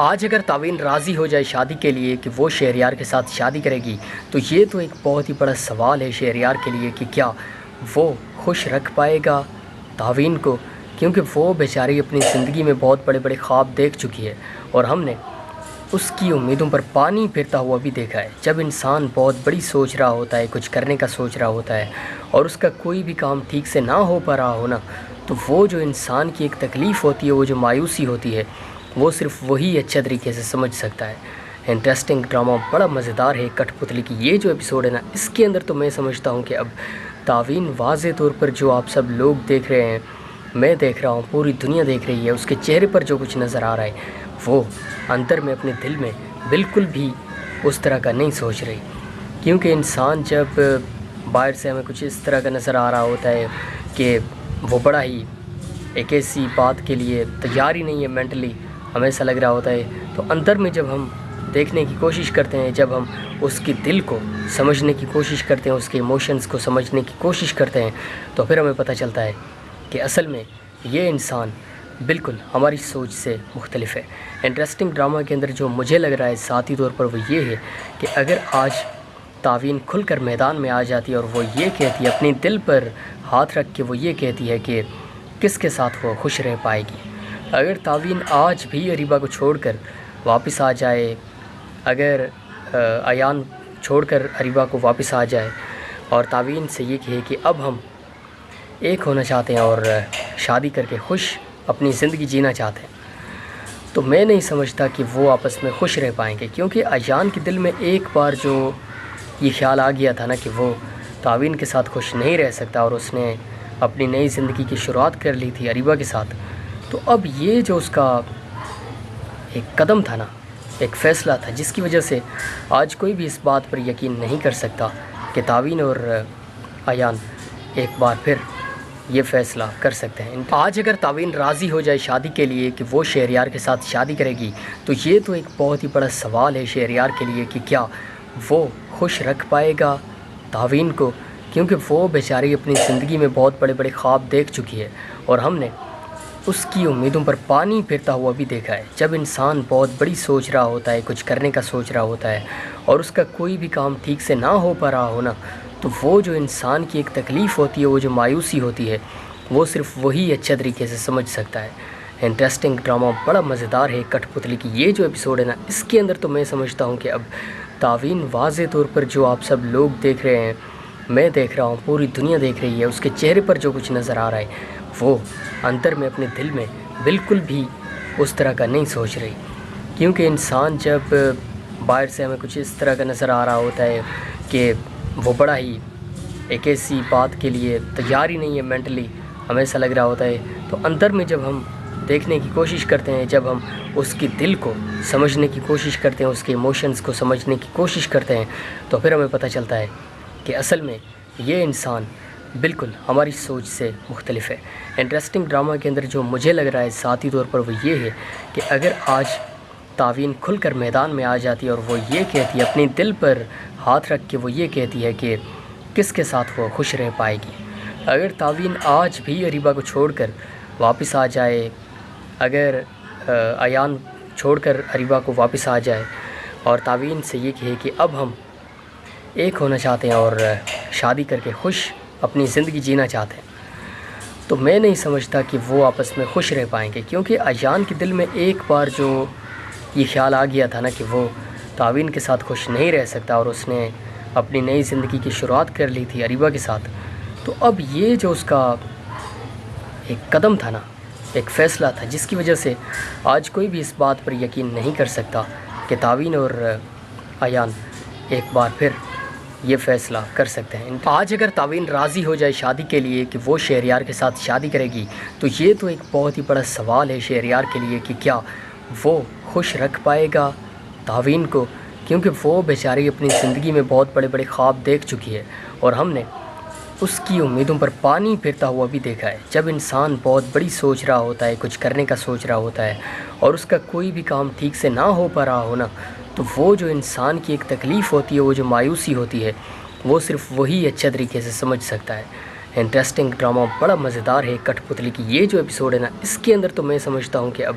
آج اگر تعوین راضی ہو جائے شادی کے لیے کہ وہ شہریار کے ساتھ شادی کرے گی تو یہ تو ایک بہت ہی بڑا سوال ہے شہریار کے لیے کہ کیا وہ خوش رکھ پائے گا تعوین کو، کیونکہ وہ بیچاری اپنی زندگی میں بہت بڑے بڑے خواب دیکھ چکی ہے اور ہم نے اس کی امیدوں پر پانی پھرتا ہوا بھی دیکھا ہے۔ جب انسان بہت بڑی سوچ رہا ہوتا ہے، کچھ کرنے کا سوچ رہا ہوتا ہے اور اس کا کوئی بھی کام ٹھیک سے نہ ہو پا رہا ہونا، تو وہ جو انسان کی ایک تکلیف ہوتی ہے، وہ جو مایوسی ہوتی ہے، وہ صرف وہی اچھا طریقے سے سمجھ سکتا ہے۔ انٹرسٹنگ ڈرامہ بڑا مزیدار ہے کٹھ پتلی کی یہ جو ایپیسوڈ ہے نا، اس کے اندر تو میں سمجھتا ہوں کہ اب تعوین واضح طور پر جو آپ سب لوگ دیکھ رہے ہیں، میں دیکھ رہا ہوں، پوری دنیا دیکھ رہی ہے، اس کے چہرے پر جو کچھ نظر آ رہا ہے وہ اندر میں اپنے دل میں بالکل بھی اس طرح کا نہیں سوچ رہی۔ کیونکہ انسان جب باہر سے ہمیں کچھ اس طرح کا نظر آ رہا ہوتا ہے کہ وہ بڑا ہی ایک ایسی بات کے لیے تیار ہی نہیں ہے، مینٹلی ہمیں ایسا لگ رہا ہوتا ہے، تو اندر میں جب ہم دیکھنے کی کوشش کرتے ہیں، جب ہم اس کے دل کو سمجھنے کی کوشش کرتے ہیں، اس کے ایموشنز کو سمجھنے کی کوشش کرتے ہیں، تو پھر ہمیں پتہ چلتا ہے کہ اصل میں یہ انسان بالکل ہماری سوچ سے مختلف ہے۔ انٹرسٹنگ ڈرامہ کے اندر جو مجھے لگ رہا ہے ذاتی طور پر وہ یہ ہے کہ اگر آج تعوین کھل کر میدان میں آ جاتی ہے اور وہ یہ کہتی ہے، اپنی دل پر ہاتھ رکھ کے وہ یہ کہتی ہے کہ کس کے ساتھ وہ خوش رہ پائے گی، اگر تعوین آج بھی اریبہ کو چھوڑ کر واپس آ جائے، اگر ایان چھوڑ کر اریبہ کو واپس آ جائے اور تعوین سے یہ کہے کہ اب ہم ایک ہونا چاہتے ہیں اور شادی کر کے خوش اپنی زندگی جینا چاہتے ہیں، تو میں نہیں سمجھتا کہ وہ آپس میں خوش رہ پائیں گے۔ کیونکہ ایان کے دل میں ایک بار جو یہ خیال آ گیا تھا نا کہ وہ تعوین کے ساتھ خوش نہیں رہ سکتا اور اس نے اپنی نئی زندگی کی شروعات کر لی تھی اریبہ کے ساتھ، تو اب یہ جو اس کا ایک قدم تھا نا، ایک فیصلہ تھا، جس کی وجہ سے آج کوئی بھی اس بات پر یقین نہیں کر سکتا کہ تعوین اور ایان ایک بار پھر یہ فیصلہ کر سکتے ہیں۔ آج اگر تعوین راضی ہو جائے شادی کے لیے کہ وہ شہریار کے ساتھ شادی کرے گی تو یہ تو ایک بہت ہی بڑا سوال ہے شہریار کے لیے کہ کیا وہ خوش رکھ پائے گا تعوین کو، کیونکہ وہ بیچاری اپنی زندگی میں بہت بڑے بڑے خواب دیکھ چکی ہے اور ہم نے اس کی امیدوں پر پانی پھرتا ہوا بھی دیکھا ہے۔ جب انسان بہت بڑی سوچ رہا ہوتا ہے، کچھ کرنے کا سوچ رہا ہوتا ہے اور اس کا کوئی بھی کام ٹھیک سے نہ ہو پا رہا ہونا، تو وہ جو انسان کی ایک تکلیف ہوتی ہے، وہ جو مایوسی ہوتی ہے، وہ صرف وہی اچھا طریقے سے سمجھ سکتا ہے۔ انٹرسٹنگ ڈرامہ بڑا مزیدار ہے کٹھ پتلی کی یہ جو ایپیسوڈ ہے نا، اس کے اندر تو میں سمجھتا ہوں کہ اب تعوین واضح طور پر جو آپ سب لوگ دیکھ رہے ہیں، میں دیکھ رہا ہوں، پوری دنیا دیکھ رہی ہے، اس کے چہرے پر جو کچھ نظر آ رہا ہے وہ اندر میں اپنے دل میں بالکل بھی اس طرح کا نہیں سوچ رہی۔ کیونکہ انسان جب باہر سے ہمیں کچھ اس طرح کا نظر آ رہا ہوتا ہے کہ وہ بڑا ہی ایک ایسی بات کے لیے تیار ہی نہیں ہے، مینٹلی ہمیں ایسا لگ رہا ہوتا ہے، تو اندر میں جب ہم دیکھنے کی کوشش کرتے ہیں، جب ہم اس کے دل کو سمجھنے کی کوشش کرتے ہیں، اس کے ایموشنز کو سمجھنے کی کوشش کرتے ہیں، تو پھر ہمیں پتہ چلتا ہے کہ اصل میں یہ انسان بالکل ہماری سوچ سے مختلف ہے۔ انٹرسٹنگ ڈرامہ کے اندر جو مجھے لگ رہا ہے ذاتی طور پر وہ یہ ہے کہ اگر آج تعوین کھل کر میدان میں آ جاتی ہے اور وہ یہ کہتی ہے، اپنی دل پر ہاتھ رکھ کے وہ یہ کہتی ہے کہ کس کے ساتھ وہ خوش رہ پائے گی، اگر تعوین آج بھی اریبہ کو چھوڑ کر واپس آ جائے، اگر ایان چھوڑ کر اریبہ کو واپس آ جائے اور تعوین سے یہ کہے کہ اب ہم ایک ہونا چاہتے ہیں اور شادی کر کے خوش اپنی زندگی جینا چاہتے ہیں، تو میں نہیں سمجھتا کہ وہ آپس میں خوش رہ پائیں گے۔ کیونکہ ایان کے دل میں ایک بار جو یہ خیال آ گیا تھا نا کہ وہ تعوین کے ساتھ خوش نہیں رہ سکتا اور اس نے اپنی نئی زندگی کی شروعات کر لی تھی اریبہ کے ساتھ، تو اب یہ جو اس کا ایک قدم تھا نا، ایک فیصلہ تھا، جس کی وجہ سے آج کوئی بھی اس بات پر یقین نہیں کر سکتا کہ تعوین اور ایان ایک بار پھر یہ فیصلہ کر سکتے ہیں۔ آج اگر تعوین راضی ہو جائے شادی کے لیے کہ وہ شہریار کے ساتھ شادی کرے گی تو یہ تو ایک بہت ہی بڑا سوال ہے شہریار کے لیے کہ کیا وہ خوش رکھ پائے گا تعوین کو، کیونکہ وہ بیچاری اپنی زندگی میں بہت بڑے بڑے خواب دیکھ چکی ہے اور ہم نے اس کی امیدوں پر پانی پھرتا ہوا بھی دیکھا ہے۔ جب انسان بہت بڑی سوچ رہا ہوتا ہے، کچھ کرنے کا سوچ رہا ہوتا ہے اور اس کا کوئی بھی کام ٹھیک سے نہ ہو پا رہا ہونا، تو وہ جو انسان کی ایک تکلیف ہوتی ہے، وہ جو مایوسی ہوتی ہے، وہ صرف وہی اچھا طریقے سے سمجھ سکتا ہے۔ انٹرسٹنگ ڈرامہ بڑا مزیدار ہے کٹھ پتلی کی یہ جو ایپیسوڈ ہے نا، اس کے اندر تو میں سمجھتا ہوں کہ اب